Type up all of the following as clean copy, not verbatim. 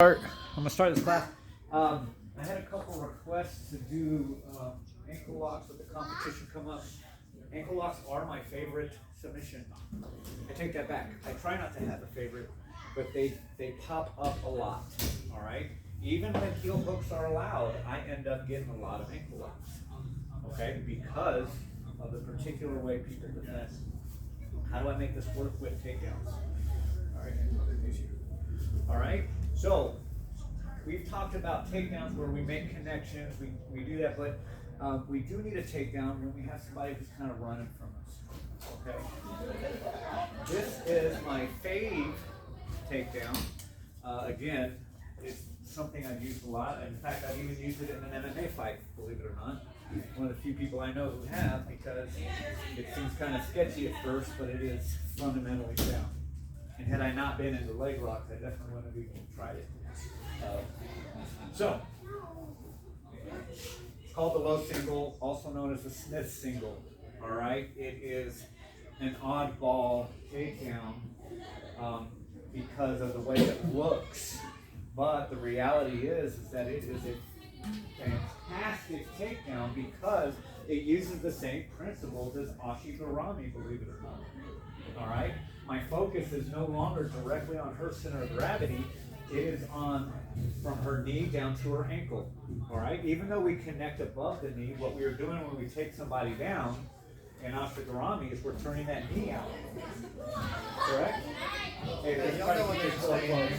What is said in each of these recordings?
I'm gonna start this class. I had a couple requests to do ankle locks with the competition come up. Ankle locks are my favorite submission. I take that back. I try not to have a favorite, but they pop up a lot. All right. Even when heel hooks are allowed, I end up getting a lot of ankle locks. Okay, because of the particular way people defend. How do I make this work with takedowns? All right. All right. So we've talked about takedowns where we make connections, we do that, but we do need a takedown when we have somebody who's kind of running from us. Okay. This is my fave takedown. Again, it's something I've used a lot. In fact, I've even used it in an MMA fight, believe it or not. One of the few people I know who have, because it seems kind of sketchy at first, but it is fundamentally sound. And had I not been into leg locks, I definitely wouldn't have even tried it. So, it's called the low single, also known as the Smith single. All right, it is an oddball takedown because of the way it looks. But the reality is that it is a fantastic takedown because it uses the same principles as Ashigarami, believe it or not. All right. My focus is no longer directly on her center of gravity. It is on from her knee down to her ankle. All right. Even though we connect above the knee, what we are doing when we take somebody down in Ashigarami is we're turning that knee out. Correct? Hey, y'all know what they're saying.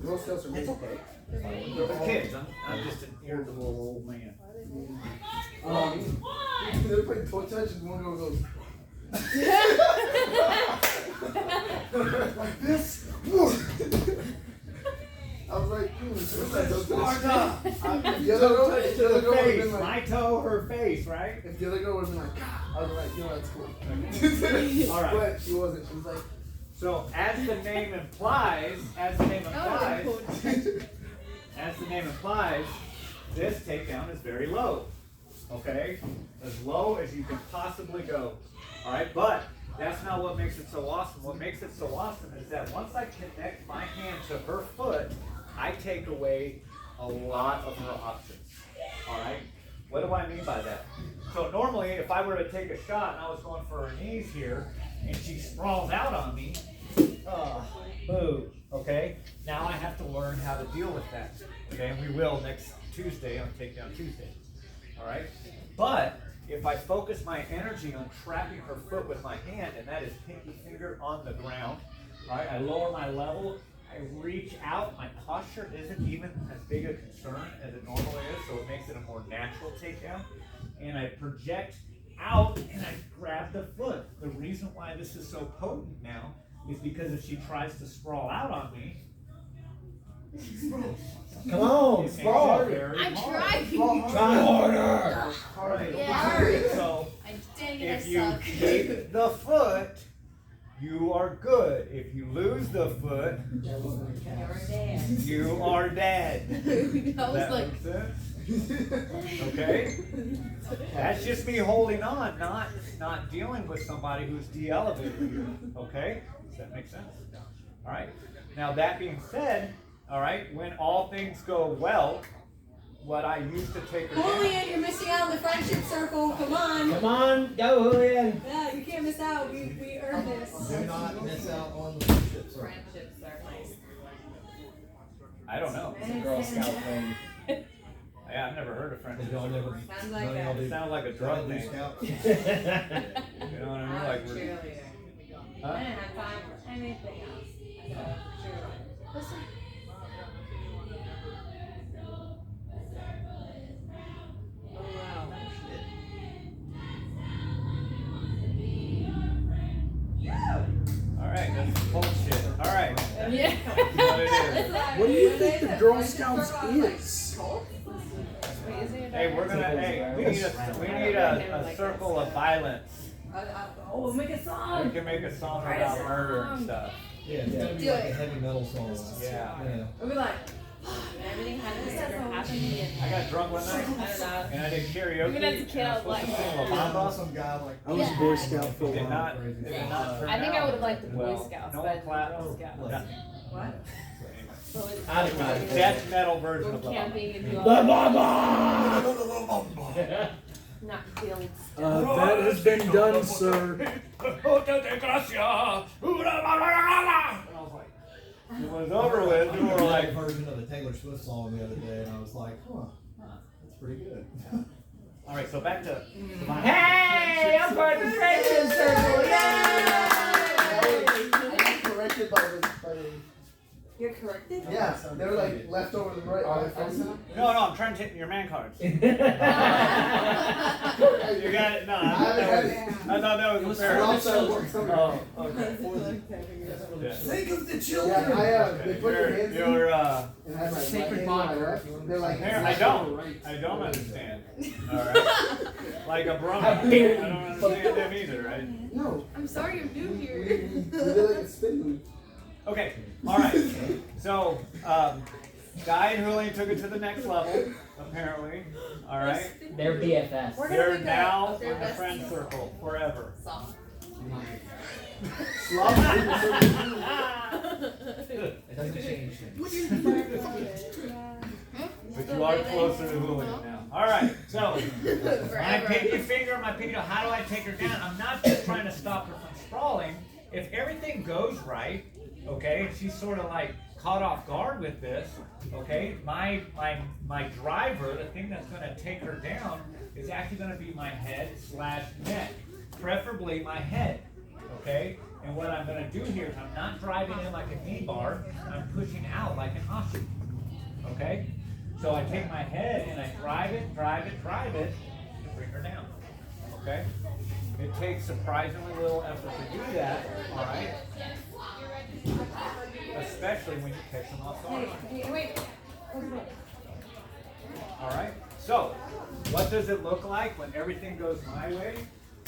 Girl Scouts are made. It's okay. For kids, I'm just an irritable old man. They're playing toe touch and one girl goes like this. I was like, Sparta! My toe, her face, right? If the other girl would have been like, I was like, you know, that's cool. All right. But she wasn't. She was like, so as the name implies, this takedown is very low. Okay? As low as you can possibly go. All right? But that's not what makes it so awesome. What makes it so awesome is that once I connect my hand to her foot, I take away a lot of her options. All right? What do I mean by that? So normally, if I were to take a shot and I was going for her knees here, and she sprawls out on me, boo. Okay? Now I have to learn how to deal with that. Okay? And we will next Tuesday on Takedown Tuesday. All right? But if I focus my energy on trapping her foot with my hand, and that is pinky finger on the ground, all right? I lower my level, I reach out, my posture isn't even as big a concern as it normally is, so it makes it a more natural takedown. And I project out and I grab the foot. The reason why this is so potent now is because if she tries to sprawl out on me, come on, sprawl. I'm trying. Try harder. Right. Yeah. So Dang it, if I you suck. keep the foot, you are good. If you lose the foot, you are dead. That was like, makes sense? Okay? That's just me holding on, not dealing with somebody who's de-elevated here. Okay? Does that make sense? All right. Now that being said, all right, when all things go well, what I used to take her down. Julian, you're missing out on the friendship circle. Come on. Come on, go Julian. Yeah, you can't miss out. We earned this. do not miss out on the friendships. Friendships are nice. I don't know. It's a Girl Scout thing. Yeah, I've never heard of friendship. Y'all never. Sounds like none of y'all that. do. It sounds like a drug thing. Scouts. You know what I mean? Like we're, cheerleader. huh? I didn't have time for anything else. I said, cheerleader. Listen. Oh, wow. All right, that's bullshit. All right. Yeah. What it is. What do you think the Girl Scouts is? Hey, we're gonna. Hey, we need a circle of violence. Oh, we'll make a We song. can make a song Write a about murder and song. stuff. Yeah, it's gotta be Do like it. a heavy metal song. Yeah. We'll be like, oh, man. everything hasn't ever happened again. I got drunk one night I don't know. and I did karaoke. Even as a kid, I was supposed to like- sing La Bamba. Some guy like. I was a Boy Scout for a Did while. not turn I think I out would have liked the Boy well. Scouts, No but one clapped. Girl Scouts. No. What? Death metal version Go of La Bamba. camping and do all The that. Baba! Not fields. That has been done, sir. It was over with. We were like, version of the Taylor Swift song the other day, and I was like, that's pretty good. all right, so back to my Hey, I'm part of the friendship circle. I got corrected by the You're corrected? yeah, they were like left over the right. No, I'm trying to take your man cards. You Yay! got it? No, I haven't had it. I thought that was fair. Oh, okay. Yeah. Think of the children. Yeah, they put their hands in You're, and had my Sacred right hand bond. on my left. They're like, I don't understand. Alright. Like a Brahmin. I don't understand them either, right? No, I'm sorry you're new we here. did like a spin move. Okay, alright. So, Guy and Julian took it to the next level, apparently. Alright. They're BFFs. We're gonna They're make a- now their in the best friend team. circle forever. Soft. It doesn't change things. But you are closer to Julian now. Alright, so my Forever. pinky finger, my pinky toe, how do I take her down? I'm not just trying to stop her from sprawling. If everything goes right, okay, and she's sort of like caught off guard with this, okay, my driver, the thing that's gonna take her down, is actually gonna be my head / neck. Preferably my head, okay? And what I'm gonna do here is I'm not driving in like a knee bar, I'm pushing out like an ostrich, okay? So I take my head and I drive it, to bring her down, okay? It takes surprisingly little effort to do that, all right? Especially when you catch them off guard. Hey, wait. All right. So, what does it look like when everything goes my way?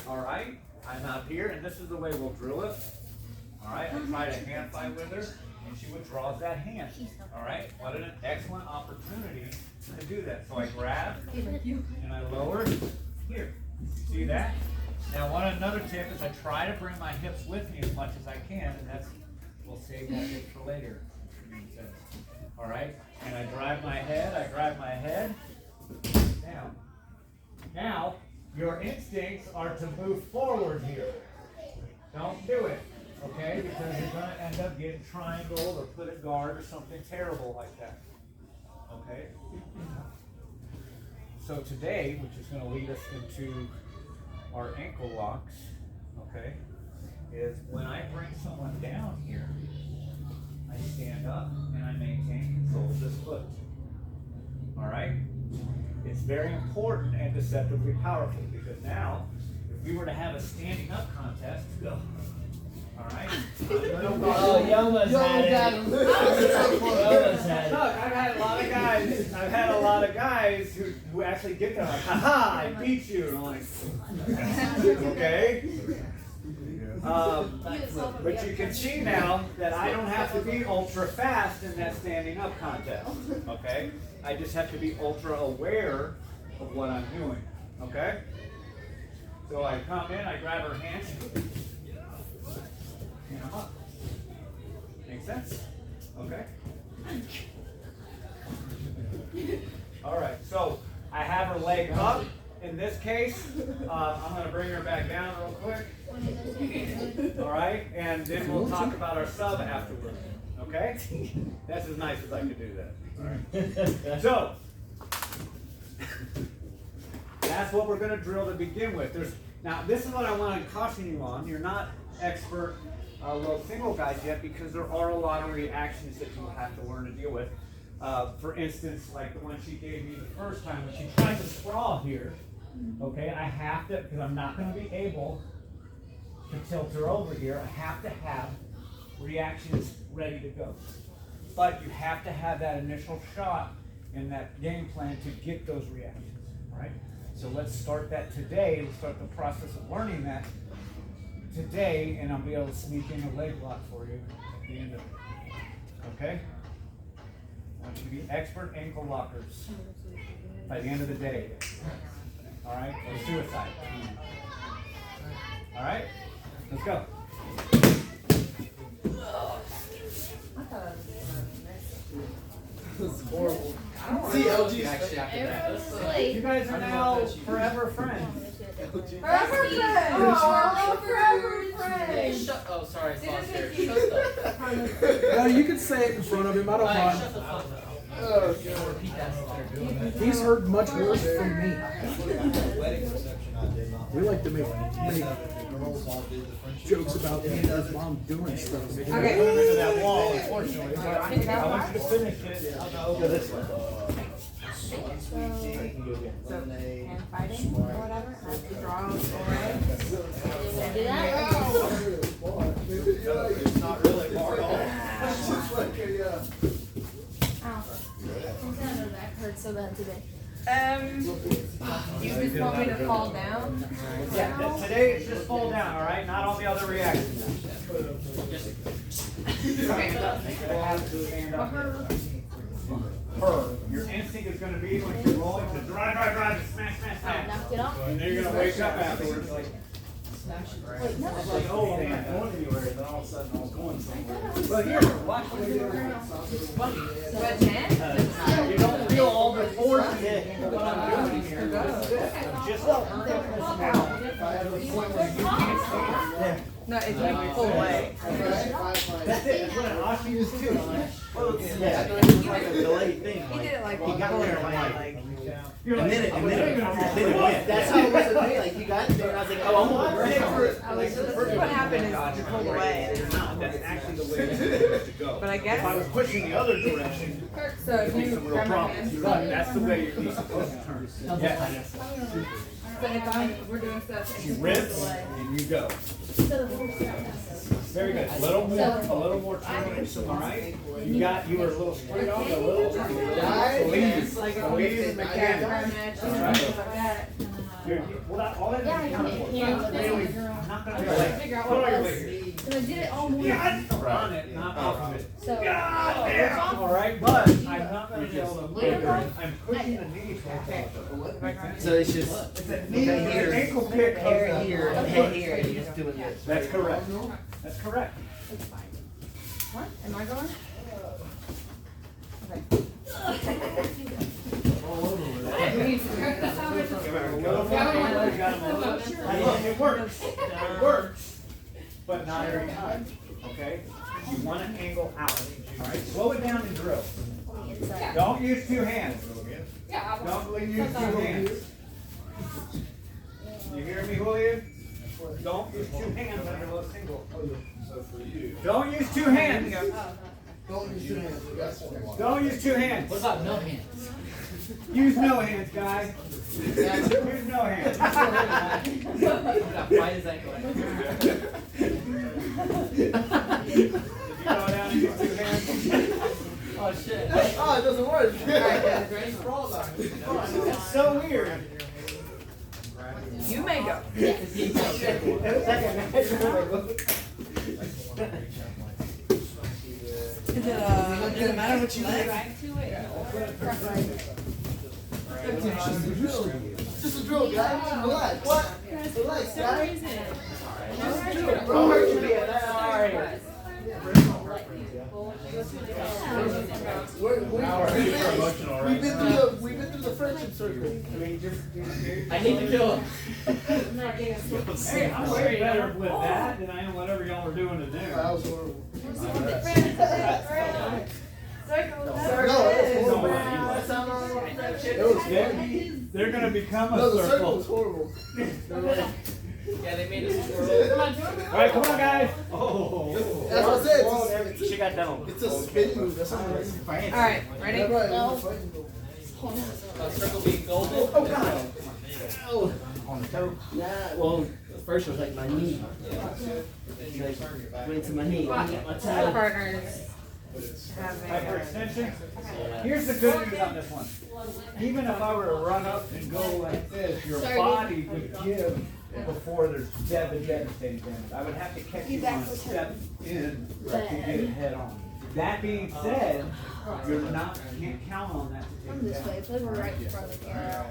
All right. I'm out here, and this is the way we'll drill it. All right. I try to hand fight with her, and she withdraws that hand. All right. What an excellent opportunity to do that. So I grab and I lower here. See that? Now, another tip is I try to bring my hips with me as much as I can, and we'll save that bit for later. All right, and I grab my head down. Now, your instincts are to move forward here. Don't do it, okay? Because you're going to end up getting triangled or put a guard or something terrible like that. Okay? So today, which is going to lead us into our ankle locks, okay, is when I bring someone down here, I stand up and I maintain control of this foot. All right? It's very important and deceptively powerful because now, if we were to have a standing up contest, go. All right? Oh, you almost had it. You almost had Look, it. I've had a lot of guys who actually get there like, haha, I beat you. And I'm like, okay. But you can see now that I don't have to be ultra fast in that standing up contest. Okay? I just have to be ultra aware of what I'm doing. Okay? So I come in, I grab her hand, and I'm up. Make sense? Okay? Alright, so I have her leg up. In this case, I'm going to bring her back down real quick. Alright? And then we'll talk about our sub afterwards. Okay? That's as nice as I could do that. Alright? So, that's what we're going to drill to begin with. Now, this is what I want to caution you on. You're not expert low single guys yet because there are a lot of reactions that you have to learn to deal with. For instance, like the one she gave me the first time when she tried to sprawl here. Okay, I have to, because I'm not going to be able to tilt her over here, I have to have reactions ready to go. But you have to have that initial shot in that game plan to get those reactions, all right? So let's start that today. We'll start the process of learning that today, and I'll be able to sneak in a leg lock for you at the end of it. Okay? want you to be expert ankle lockers by the end of the day. All right? Or suicide. All right? Let's go. It's horrible. See, See, LG LG's actually after that. You guys are now forever friends. Forever friends! Oh, forever friends! Shut. Oh, sorry, Didn't Foster. think Shut you- the. No, you can say it in front of him. I don't Alright, mind. shut the fuck up. Oh, God. Repeat that song. He's heard much worse from me. Wedding reception I did not. We like to make The girls all did the friendship. jokes about me and his mom doing stuff. Into that wall, unfortunately. But I want you to finish it. I'll go this way. And fighting or whatever, I have to draw away. Do that? It's not really far at all. It's just like a, Ow. My back hurts so bad today. You just want me to fall down? Yeah, today it's just fall down, all right? Not all the other reactions. Stand up. Make it a habit to stand up. Her. Your instinct is going to be when you're rolling to drive, and smash, smash. Knocked it off. And then you're going to wake up afterwards like, Wait, no. like, oh, I'm not going anywhere. Then all of a sudden I was going somewhere. Well, here, watch what you're doing. But ten? You don't feel all the force in what I'm doing here. This is it. I'm just turning this out to the point where you can't stand. No, if you pull away. That's it. That's what an Ashi is too. Yeah, it's like a delayed thing. He did it like. He got there like, You're a like, minute, I and was then even it on went. the That's how it was with me. Like, you got there, and I was like, oh, I'm gonna break for it. I was just, what happened is you pulled away and it's not. That's actually the way it's supposed to go. But I If I guess, was pushing the other direction, so if it'd be you some real grab my problems. hand. Right, that's the way you're supposed to turn. Yeah. So if we're doing stuff. and You you rinse pull away. and you go. Very good. A little more turning, all right? You were a little straight on, a little squeeze, Like if you squeeze sit and back again. down, grab that, stuff like that. Well, that, all that is counted for. Yeah, Not really, not gonna be like, Figure out put what all your else. weight here. And I did it all morning. Yeah, on it, not off of it. So, God damn! All right, but I'm not gonna be able to move it. I'm pushing the knee forward. So it's just, It's a knee, okay, here, ankle kick. hair here, and head here, and you're just doing this. That's correct. That's correct. it's fine. What? Am I going? It works. It works, but not every time. Okay? You want to angle out. All right? Slow it down and drill. On the inside. Don't use two hands. Don't use two hands. You hear me, Julian? Don't use two hands under a single. Don't use two hands. Don't use your hands. You got one. Don't use two hands. What about no hands? Use no hands, guys. Use no hands. Why is that going? Did you go down and use two hands? Oh shit. Oh, it doesn't work. That's so weird. You may go. Does it matter what you like? Just a drill, guys. Relax. What? Relax, guys. We've been through the friendship circle. I need to kill him. Hey, I'm way better with that than I am whatever y'all are doing to them. That was horrible. They're gonna become a No, the circle was circle. horrible. Yeah, they made us swirl. Alright, come on, guys. Oh. That's what I said. It's She got that on. a spin move. That's what I'm saying. Alright, ready? That's right. No. Circle being golden. Oh, God. Oh. On the toe? Yeah, well, first it was like my knee. Like, went to my knee. My My toe. partners have Hyperextension. Yeah. Here's the good news on this one. Even if I were to run up and go like this, your Sorry, body would give before there's devastating damage. I would have to catch you on a step in to get it head on. That being said, you can't count on that to I'm take this down. way, so we're right in front of the camera.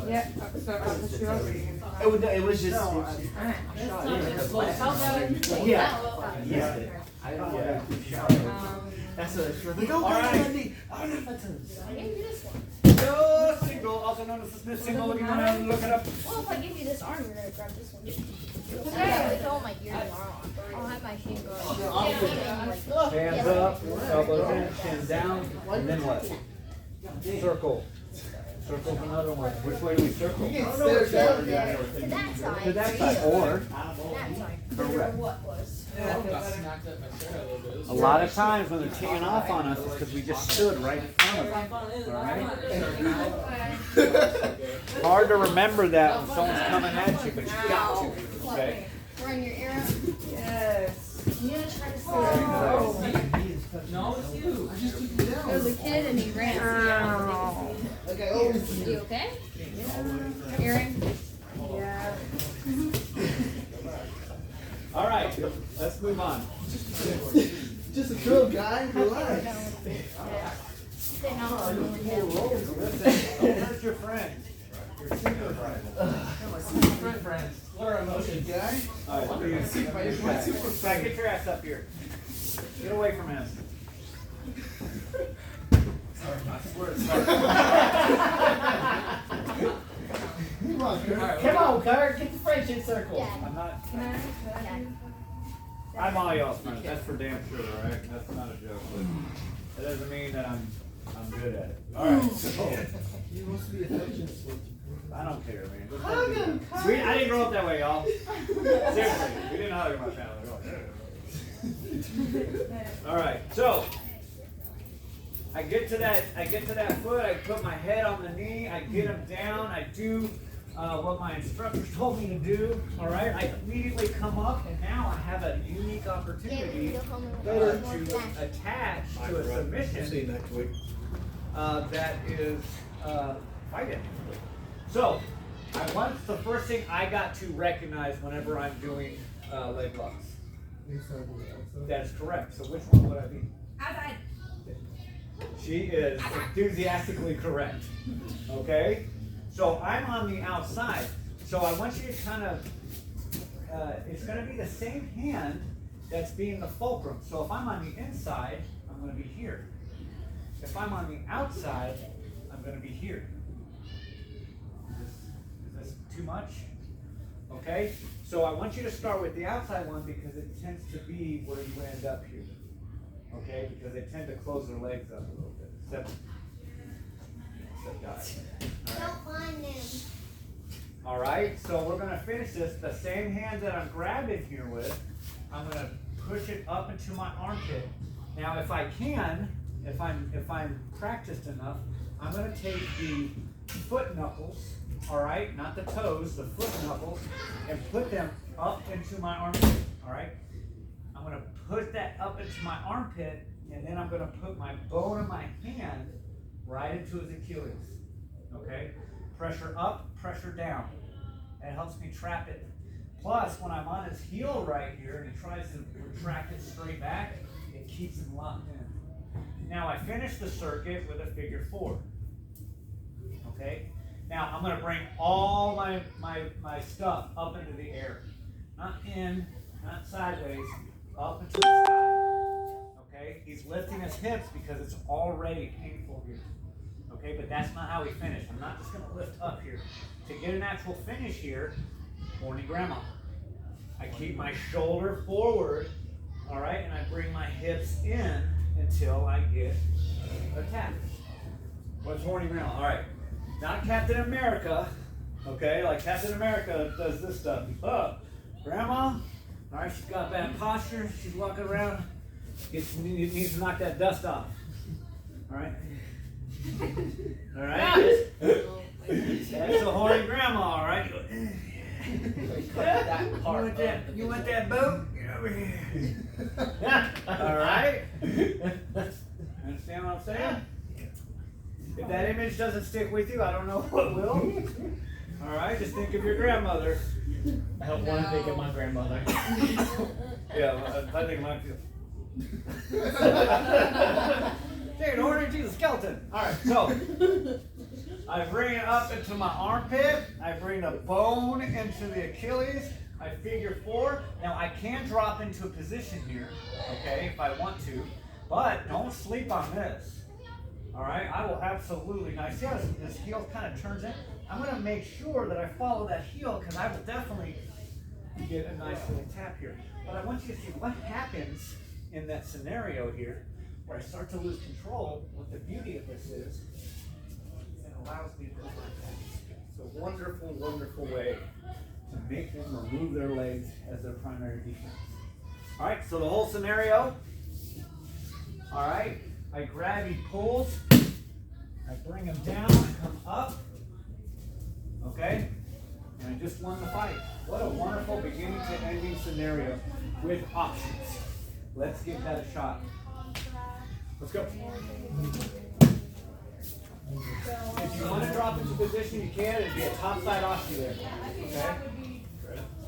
Yep, so I'll put you over. You can It was just. Yeah. Yeah. That's a sure. All right. I gave you this one. No single, also known as the Smith single. If you want to look it up. Well, if I give you this arm, you're gonna grab this one. Because I gotta wait till all my gear tomorrow. I'll have my shin guard. Hands up, elbows in, chin down, and then what? Circle. Circle another one. Which way do we circle? To that side. To that side. Or That side. correct. What was? Knocked up my shirt a little bit. A lot of times when they're teeing off on us, it's because we just stood right in front of them. Alright? Hard to remember that when someone's coming at you, but you got to. Okay? Run your ear up. Yes. You gotta try to stay. No, it's you. There was a kid and he ran. Okay, oh. You okay? Earring? Yeah. Alright, let's move on. Just a drill, guy. Relax. Sit down on the hill. Listen, don't hurt your friends. Your super friends. Friends. What are emotions? Guy. Alright, get your ass up here. Get away from him. Come on, Kurt. Come on, Kurt, get the friendship circle. Yeah. I'm not. Can I? I'm all y'all's friends. That's for damn sure, alright? That's not a joke. But that doesn't mean that I'm good at it. Alright, so. You must be affectionate. I don't care, man. I didn't grow up that way, y'all. Seriously, we didn't hug in my family. Alright, so I get to that foot, I put my head on the knee, I get him down, I do what my instructors told me to do, alright? I immediately come up and now I have a unique opportunity to attach to a submission next week. that is fighting. So, the first thing I got to recognize whenever I'm doing leg locks. That's correct. So which one would I be? Outside. She is enthusiastically correct. Okay? So I'm on the outside. So I want you to kind of, it's going to be the same hand that's being the fulcrum. So if I'm on the inside, I'm going to be here. If I'm on the outside, I'm going to be here. Is this too much? Okay? So I want you to start with the outside one because it tends to be where you end up here. Okay? Because they tend to close their legs up a little bit. Except guys. Alright, so we're going to finish this. The same hand that I'm grabbing here with, I'm going to push it up into my armpit. Now if I can, if I'm practiced enough, I'm going to take the foot knuckles, alright, not the toes, the foot knuckles, and put them up into my armpit, alright? I'm going to put that up into my armpit, and then I'm going to put my bone of my hand right into his Achilles, okay? Pressure up, pressure down. That helps me trap it. Plus, when I'm on his heel right here, and he tries to retract it straight back, it keeps him locked in. Now I finish the circuit with a figure 4. Okay? Now I'm going to bring all my stuff up into the air. Not in, not sideways, up into the sky. Okay? He's lifting his hips because it's already painful here. Okay? But that's not how we finish. I'm not just going to lift up here. To get an actual finish here, horny grandma. I keep my shoulder forward, all right, and I bring my hips in until I get attacked. What's horny grandma? All right, not Captain America, okay? Like Captain America does this stuff. Grandma, all right, she's got bad posture. She's walking around. Needs to knock that dust off. All right. All right. That's a horny grandma, all right. You want that boat? Get over here. All right. Understand what I'm saying? If that image doesn't stick with you, I don't know what will. All right, just think of your grandmother. I don't want to think of my grandmother. Yeah, I think of my. Dude, order to the skeleton. Alright, so I bring it up into my armpit. I bring the bone into the Achilles. I figure 4. Now I can drop into a position here, okay, if I want to, but don't sleep on this. Alright, I will absolutely, now see how this heel kind of turns in? I'm gonna make sure that I follow that heel because I will definitely get a nice little tap here. But I want you to see what happens in that scenario here where I start to lose control. What the beauty of this is, it allows me to go like that. It's a wonderful, wonderful way to make them remove their legs as their primary defense. All right, so the whole scenario. All right, I grab, he pulls, I bring him down, I come up, okay, and I just won the fight. What a wonderful beginning to ending scenario with options. Let's give that a shot. Let's go. If you want to drop into position, you can. It'd be a topside Aussie there. Okay?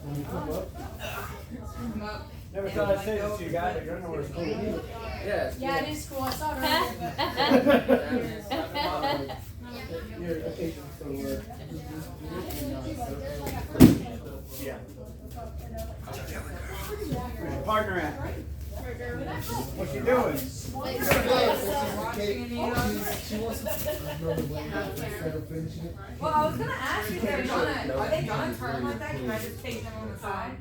When you come up. Never thought I'd say this to you guys, but you're gonna know where it's cool. Yes. Yeah, it is cool. I saw it earlier. Your occasion for work. Yeah. Where's your partner at? What you doing? She wants to know the way instead of finishing it. Well, I was gonna ask if they're gonna, are they gonna turn like that? Can I just take them on the side?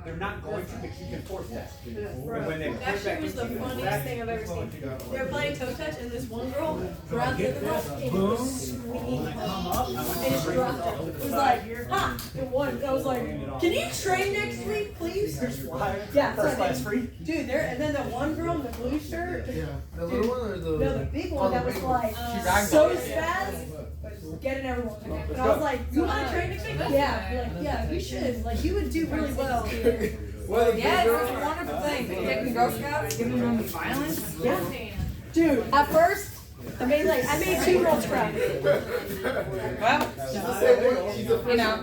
They're not going to, but you can force that. And when they That put back shit was the into funniest thing I've ever seen. They were playing toe touch and this one girl grabbed the other girl and boom, was swinging when I her. come up, I'm And gonna she bring dropped this off to it. It the was side like, here. ha! And one, I was like, can you train next week, please? Yeah, First so class free. dude, there, and then the one girl in the blue shirt, Yeah. The little one or the? no, the big one that was like, ragdolled so it. spaz, getting everyone. And I was like, you wanna train next week? Yeah, like, yeah, you should, like, you would do really well. Yeah, it's a wonderful thing. They take the Girl Scouts, give them violence. Yeah. Dude, at first, I made 2 girls cry. Well, you know.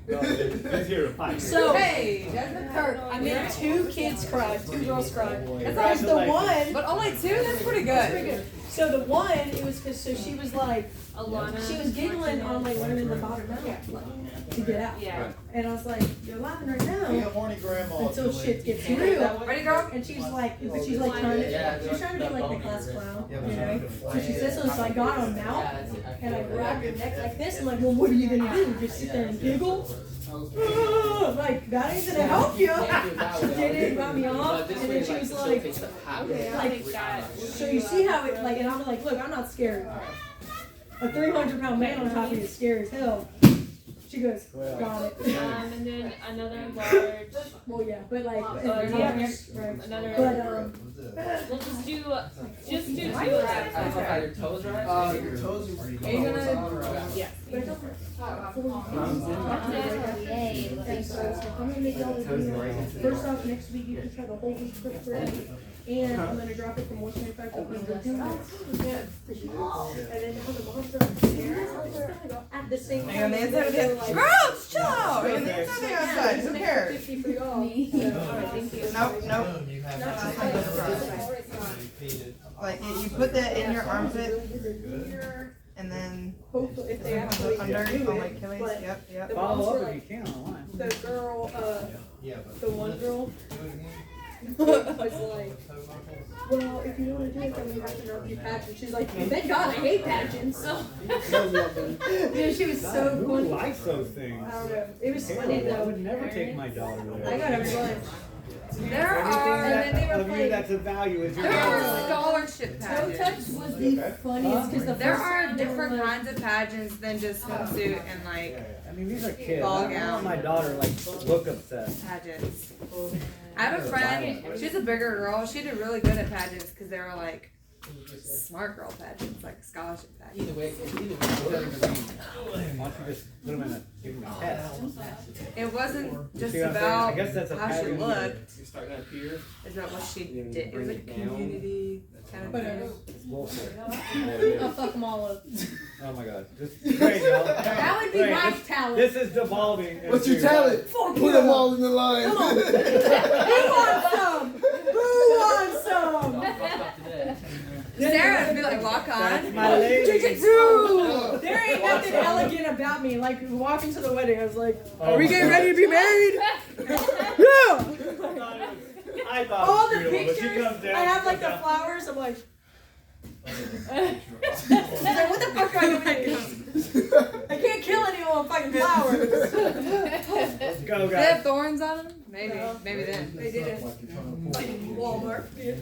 Let's hear it. Fine. So, Hey, Jasmine. Kurt, I made 2 kids cry, 2 girls cry. Because the one, But only 2? That's pretty that's pretty good. good. So the one, it was because so she was like, Alana. she was giggling on like learning the bottom mouth like, to get out. Yeah. And I was like, you're laughing right Be a now horny grandma. until shit gets real. Ready, girl? And she's like, but she's like trying to, she's trying to be like the class clown, you know? So she says so, so I got her mouth and I grabbed her neck like this and like, well, what are you gonna do? Just sit there and giggle? Like, that ain't gonna help you. She did it, got me off, and then she was like, so you see how it, like, and I'm like, look, I'm not scared. A 300-pound man on top of you is scary as hell. She goes, got it. And then another large. Well, yeah, but like, right. Another. But We'll just do 2 reps. I don't know how your toes are. Your toes are. Are you gonna? Yeah. but it doesn't. And so I'm gonna make y'all this video. First off, next week you can try the whole week quick bread. And I'm gonna drop it from 125 to 100 pounds. And then have the monster upstairs. At the same time. And then they're like, Girls, chill out. And then something outside. Who cares? 50 for y'all. Alright, thank you. Nope, nope. Like you put that in your armpit and then Hopefully, if they actually under do on my it. Achilles. But Yep, yep. the Follow moms up were if like, you can online. the girl, Yeah, but. the one girl Do it again. was like, well, if you want to do it, then we have to know your pageant. She's like, thank God I hate pageants. Dude, she was so Who funny. likes those things? I don't know. It was funny Terrible. I though. would never take my daughter there. I got a bunch. There And are then they were Of you playing. that's a value is your there are daughter. scholarship Toe pageants. touch was the funniest because the There first are round they were different like, kinds of pageants than just swimsuit and like I mean, these are kids. Ball I don't want gown. my daughter like look upset. pageants. I have a friend, she's a bigger girl, she did really good at pageants because they were like smart girl pageants, like scholarship pageants. Either way, Why don't you just put them in a, give them a test? It wasn't just See what I'm saying? about I guess that's a how she pattern. looked, you're starting up here. it's about what she Then did. It was bring like it down. community kind of Whatever. thing. It's bullshit. I'll fuck them all up. Oh my god. Just great, y'all. That would be Great. my This- talent. This is devolving. What's your into- talent? Fuck Put yeah. them all in the line. Come on. Who wants some? Who wants some? Sarah would be like, walk That's on. my lady. Jujitsu! There ain't nothing elegant about me. Like walking to the wedding, I was like, Are we getting ready to be married? I thought all it the was beautiful, but she pictures. comes down, I have she like comes the down. flowers. I'm like, He's like, what the fuck do I do with these? I can't kill anyone with fucking flowers. Let's go, They have guys. thorns on them? Maybe. No. Maybe then. They did it. Fucking Walmart. Yeah.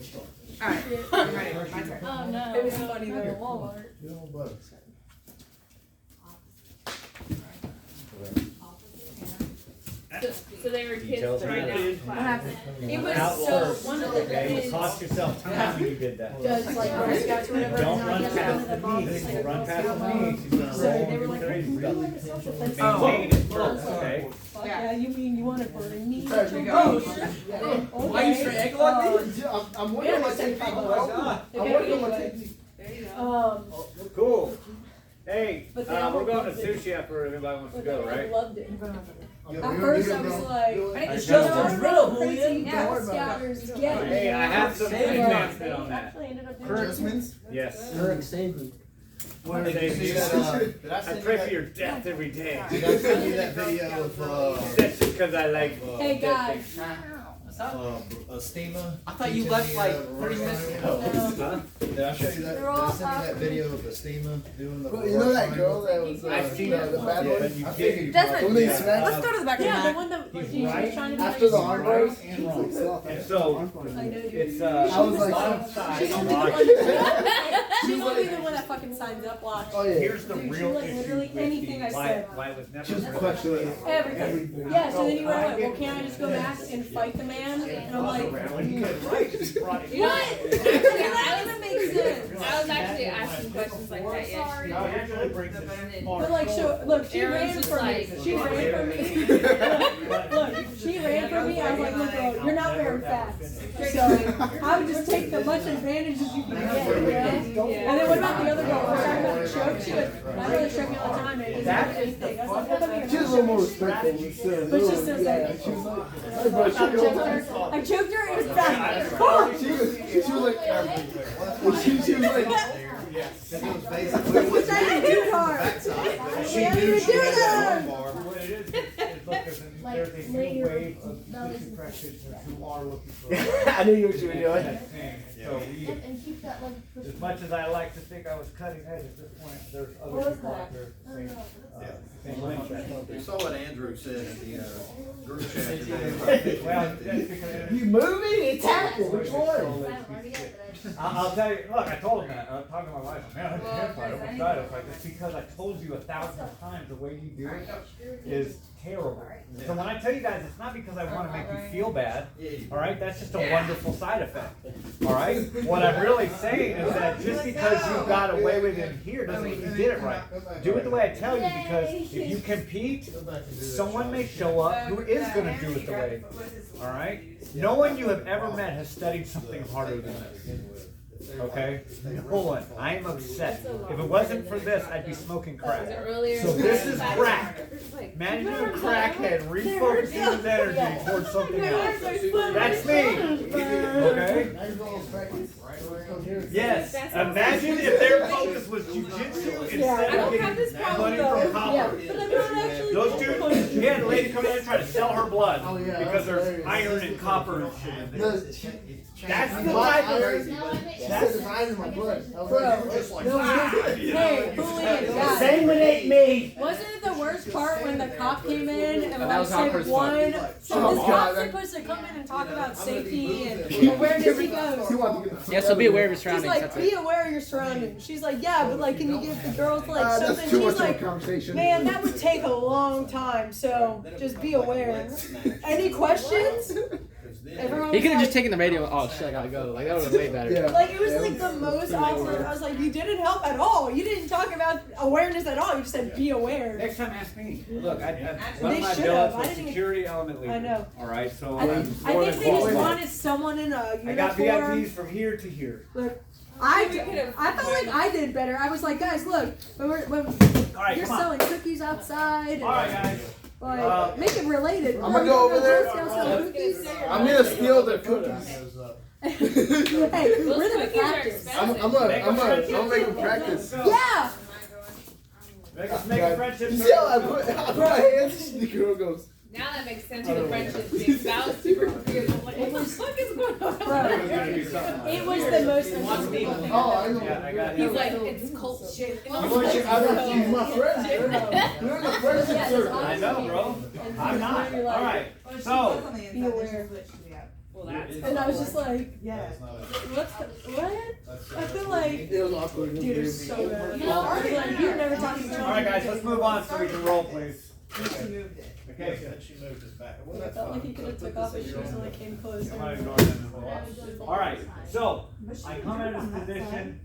Alright, I'm ready. My turn. Oh no. It was funny though. Walmart. So they were Details kids right now. are What happened? It was Out so first. one of the Okay, you kids cost yourself time when you did that. does like Girl Scouts or whatever. Don't and run I guess one past of the the moms knee. is like a Run Girl past Scout the mom. knee. She's gonna So roll they were and like, do hey, crazy can we stuff. do like a social place? Maintain it first, okay? Fuck yeah, you mean you want it for me? Why you straight ankle lock me? I'm wondering what technique. I'm wondering what technique. Cool. Hey, But they we're all going to loved it. sushi after everybody wants to go, I right? loved it. Yeah, At we first were I was doing like, I think I it's know. just Don't real, crazy Julian. Girl Yeah. Scouters get Hey, I have some advancement on They that. actually ended up doing Kurt- adjustments. Yes. Eric saved me. Where Did did you see that? Did I I send you pray for that? your death every day. Did I send you that video of That's just because I like. Hey guys, What's up? Estima? I thought you left like 30 minutes ago. Huh? Did I show you that? Did They're I all send you that video of Estima doing the? Well, you know that girl that was I've seen the that bad one, one? but you I can't. figured. Desmond, When they smacked let's go to the back of the yeah, the mat. one that He's she was right trying to After the Right arm bars, and she was wrong. like soft. And so I know, dude. it's I was like, one side She's locked. She's gonna be the one that fucking signs up, watch. oh yeah. Here's the Dude, she real like issue literally with anything the I said. why it was never. She was really- questioning Everything. Yeah, so then you were like, well, can't I just go back and fight the man? And I'm like, When he did right, he brought it. What? that doesn't make sense. I was actually asking questions like that yesterday. No, it actually brings it far But like, so look, she Aaron's ran just for me. like- She ran for me. Look, she ran for me. I was like, look, girl, you're not wearing fats. So I would just take the much advantage as you can get, you know? And then what about the other girl? We're talking about the choke. She would, my brother choked me all the time and it didn't do anything. I was like, well, let me She was a little more respectful. But she still said, She was like, hey, bro, I choked her. I choked her. It was bad. Fuck. she was like, she was like, It was basically Which I didn't do hard. She We haven't knew even she do had that. that bar. What it is look, there's a new wave of nutrition practitioners who are looking for. I knew what you were doing. that thing. So we, as much as I like to think I was cutting edge at this point, there's other people out there saying, same length. You saw what Andrew said in the group chat today. Well, that's because. You moving? It's happening. Which one? I'll tell you, look, I told him that, I was talking to my wife, man, I can't fight, I'm excited, I was like, it's because I told you 1,000 times the way you do it is terrible. So when I tell you guys, it's not because I wanna make you feel bad, alright, that's just a wonderful side effect, alright? What I'm really saying is that just because you got away with it here doesn't mean you did it right. Do it the way I tell you, because if you compete, someone may show up who is gonna do it the way, alright? No one you have ever met has studied something harder than this. Okay? Hold on. I am upset. If it wasn't for this, I'd be smoking crack. So this is crack. Imagine a crackhead refocusing his energy towards something else. That's me. Okay? Yes. Imagine if their focus was jujitsu instead of getting money from copper. But I'm not actually. Those dudes, we had a lady come in and try to sell her blood because there's iron and copper and shit in there. That's the type of. That's the iron in my blood. Bro, hey, Julian, guys. Same with ain't me. Wasn't it the worst part when the cop came in and That like was how said first one? So Oh, this God, cop's supposed to come in and talk about safety and awareness. He goes. Yeah, so be aware of your She's surroundings. like, That's be it. aware of your surroundings. She's like, yeah, but like, can you give the girls like something? That's too She's much of a like, conversation. man, that would take a long time. So just be aware. Any questions? Everyone He was could have like, just taken the radio. Oh shit, I gotta go. Like that would have been way better. Yeah. like, it was like the most awkward. I was like, you didn't help at all. You didn't talk about awareness at all. You just said be aware. Next time, ask me. Look, one They of my should billets have. I was didn't even- security element leader. I know. All right, so I I'm think they more just than qualified. wanted someone in a I got uniform. VIPs from here to here. Look, I felt like I did better. I was like, guys, look, when All right, you're come on. selling cookies outside, and All right, guys. like, make it related. I'm gonna go over there. Girl Scouts sell cookies. I'm gonna steal their cookies. Hey, we're gonna practice. I'm gonna make him practice. Yeah. Make us make a friendship. You see how I put my hands? The girl goes. Now that makes sense to the friendship thing. That was super confused. I'm like, what the fuck is going on? Bro, it was the most uncomfortable thing. Oh, I know. Yeah, I got He's it. like, it's cult shit. You want you out of he's my friend. You're in the friendship Yeah, circle. I know, bro. I'm not. All right. So, Be aware. Well, that's And I was just like, Yeah. what? I feel like, It was awkward. dude, it's so bad. Like, you're never talking to me. all right, guys, let's move on so we can roll, please. She moved it. Okay. She moved us back. I felt like he could have took off his shoes and like came closer. I'm gonna ignore them a lot. All right. So, I come in this position.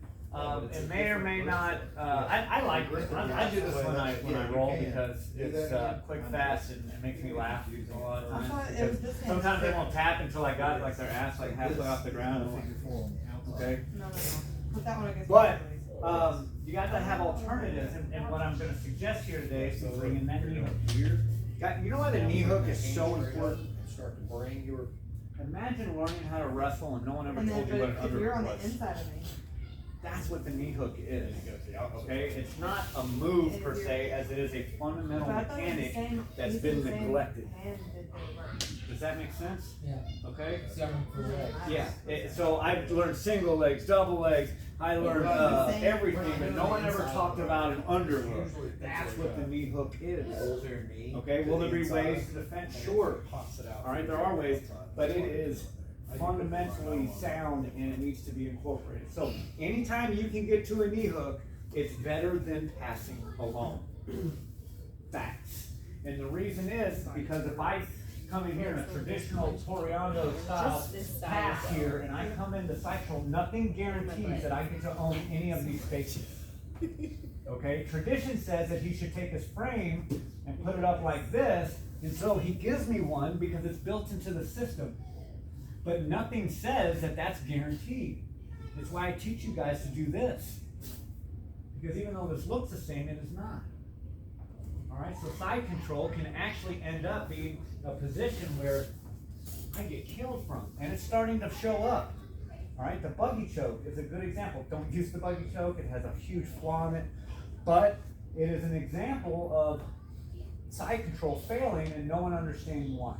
It may or may not. I like this. I do this when I roll because it's quick, fast, and it makes me laugh a lot of times. Because sometimes they won't tap until I got like their ass like halfway off the ground. Okay. No. Put that one against But you got to have alternatives, and what I'm going to suggest here today is to bring in that knee hook. You know why the knee hook is so important? Start to bring your. Imagine learning how to wrestle and no one ever And told then, you what an but if you're on underhook the was. inside of me. That's what the knee hook is. Okay, it's not a move per se, as it is a fundamental But I thought it was the mechanic same- that's it was been the same neglected. hand did the work. Does that make sense? Yeah. Okay. Correct. Yeah. So I've learned single legs, double legs. I learned everything, but no one ever talked about an underhook. That's what the knee hook is. Okay. Will there be ways to defend? Sure. All right, there are ways, but it is fundamentally sound and it needs to be incorporated. So anytime you can get to a knee hook, it's better than passing alone. Facts. And the reason is because if I come in here in a traditional Toriano style pass here and I come into cycle, nothing guarantees that I get to own any of these spaces. Okay, tradition says that he should take his frame and put it up like this, and so he gives me one because it's built into the system. But nothing says that that's guaranteed. That's why I teach you guys to do this. Because even though this looks the same, it is not. All right, so side control can actually end up being a position where I get killed from, and it's starting to show up. All right, the buggy choke is a good example. Don't use the buggy choke. It has a huge flaw in it, but it is an example of side control failing and no one understanding why.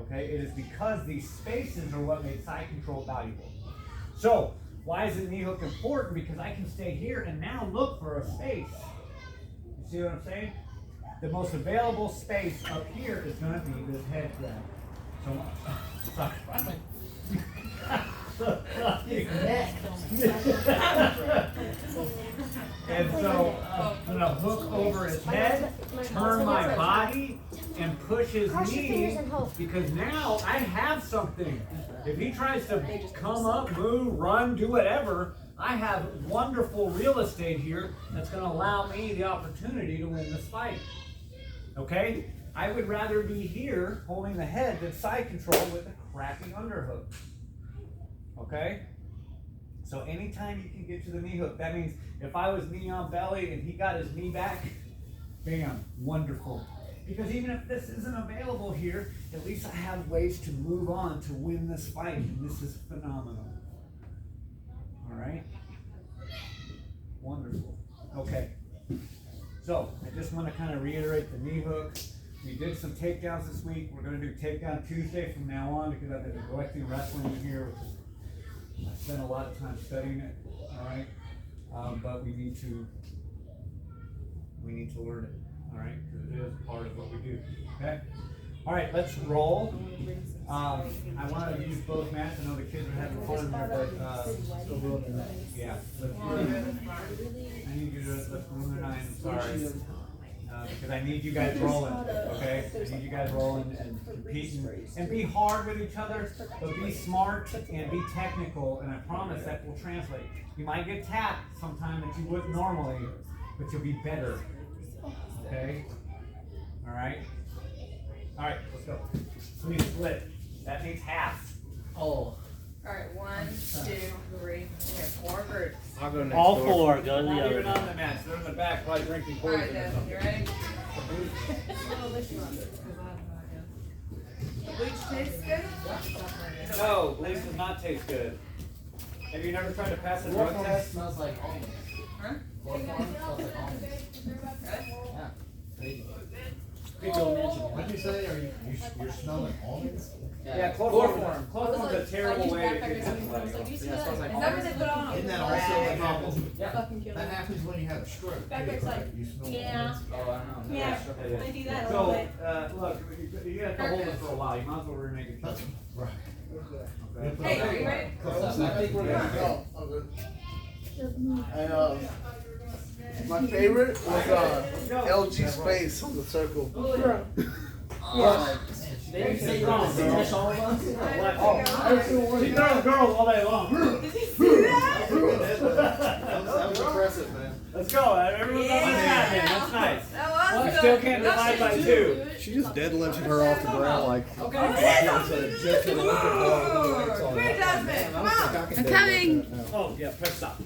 Okay, it is because these spaces are what made side control valuable. So, why is the knee hook important? Because I can stay here and now look for a space. You see what I'm saying? The most available space up here is going to be this head grab. So, sorry. And so I'm gonna hook over his head, turn my body, and push his knees, because now I have something. If he tries to come up, move, run, do whatever, I have wonderful real estate here that's gonna allow me the opportunity to win this fight. Okay? I would rather be here holding the head than side control with a crappy underhook. Okay? So anytime you can get to the knee hook, that means if I was knee on belly and he got his knee back, bam, wonderful. Because even if this isn't available here, at least I have ways to move on to win this fight, and this is phenomenal. All right? Wonderful. Okay. So I just want to kind of reiterate the knee hook. We did some takedowns this week. We're going to do takedown Tuesday from now on because I've been neglecting wrestling in here, which is I spent a lot of time studying it, all right? But we need to learn it, all right? Because it is part of what we do, okay? All right, let's roll. I want to use both mats. I know the kids are having fun here, but yeah, let's do it. I need you to, let's go to 9, I'm sorry. Because I need you guys rolling, okay? I need you guys rolling and competing and be hard with each other, but be smart and be technical, and I promise that will translate. You might get tapped sometime that you wouldn't normally, but you'll be better, okay? All right? All right, let's go. Please split. That means half. Oh. Alright, 1, 2, 3. We have 4 groups. I'll go next. All 4, go to the Not other. even on the mats. They're in the back, probably drinking poison Alright, or then, something. you ready? bleach taste good? No, bleach does not taste good. Have you never tried to pass a drug test? Smells like almonds. Huh? Chloroform smells like almonds. Yeah. Crazy. What'd you say? You're smelling almonds? Yeah, chloroform. Chloroform's a terrible way to get Yeah, it smells like Is that what they put on? Isn't that also a problem? Fucking kill That me. happens when you have a stroke. Backpack's too, like, right? You smell yeah. Oh, I don't know. Yeah. It I is. do that a little So, bit. look, you have to hold it for a while. You might as well remake it. That's right. Hey, are you ready? I think we're gonna go. Oh, I'm good. And my favorite was LG Space on the circle. Bro. They didn't say you're gonna finish all of us? She throws girls all day long. That was impressive, man. Let's go. Everyone's on the Yeah. man. That's nice. That was I good. still can't divide by two. She just deadlifted her off the ground like. Great, Jasmine. Come on. I'm coming. Oh, yeah, press stop.